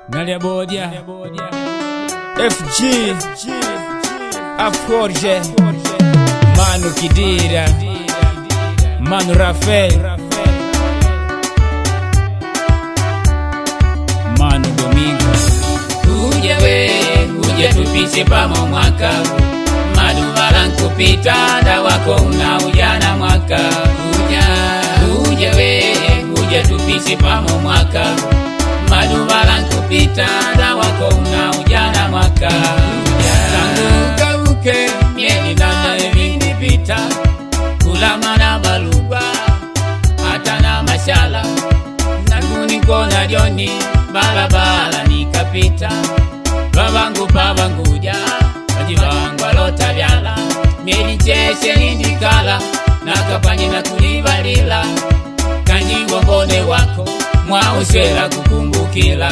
Nalia Bodia FG Aforge Manu Kidira Manu Rafael Manu Domingo. Uje uje tupishe pamo mwaka madubara nkupita da wako una ujana mwaka. Uje tupishe pamo mwaka madubara nkupita da wako una ujana mwaka. Tangu kauke mieli nane vinipita kulama na baluba hata na mashala nangu nikona joni balabala nikapita babangu pabanguja bajibangu alota vyala mieli cheshe nindikala nakapanye na kulibalila kanjiwa mbone wako mwauswela kukumbukila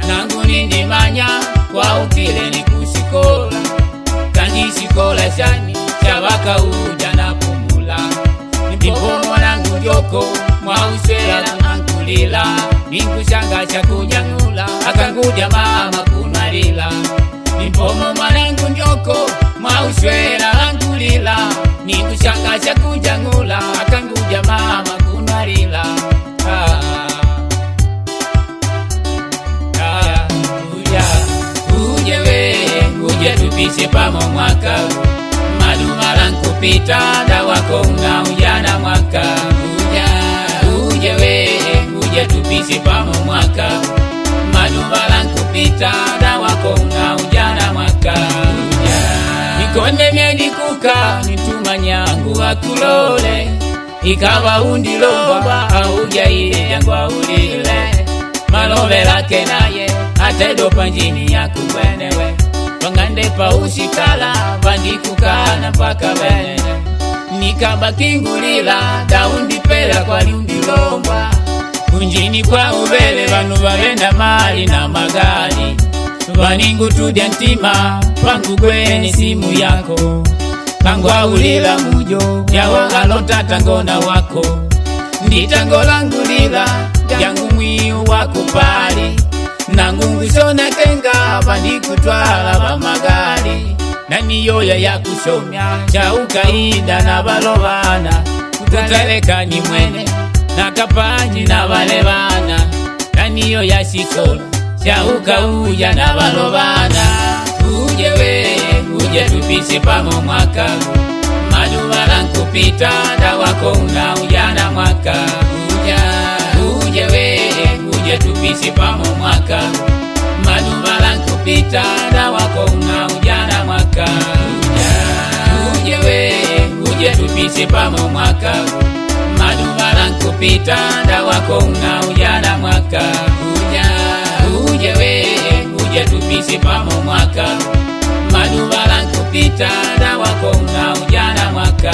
nangu nindimanya kwa ukile ni kusikola kanjisikola shani chabaka uja na kumula nipomo nangu joko mwauswela kunankulila ninkushanga chakujangula akanguja mama kunalila nipomo mwanangu njoko mwauswela ankulila ninkushanga chakujangula akanguja mama kunalila. Uje tupishe pamo mwaka madumara nkupita da wako una ujana mwaka. Uje tupishe pamo mwaka madumara nkupita da wako una ujana mwaka. Nikonde medikuka nituma nyangu akulole ikawa undilomba auja ile yangwa ulile malole lake naye atedo panjini ya kubwenewe wangande pa ushikala bandikukana mpaka bene nikabakingulila daundi pela kwa liundilomba kunjini kwa ubele banu babenda mali na magali baningu tudya ntima pangu kweni simu yako pangwa ulila mujo yawagalota tangona wako nditangolangulila yangu mwiu wako pali nangungusona kenga bandikutwala bamagali naniyoya yakusomya chaukaida na balobana kutaleka ni mwene nakapanyi na balebana naniyo yashikola chauka uja na balobana. Uje tupishe pamo mwaka madubara nkupita da wako una ujana mwaka. Uje tupishe pamo mwaka madubara nkupita da wako una ujana mwaka. Uje tupishe pamo mwaka madubara nkupita da wako una ujana mwaka. Uje tupishe pamo mwaka madubara nkupita da wako una ujana mwaka.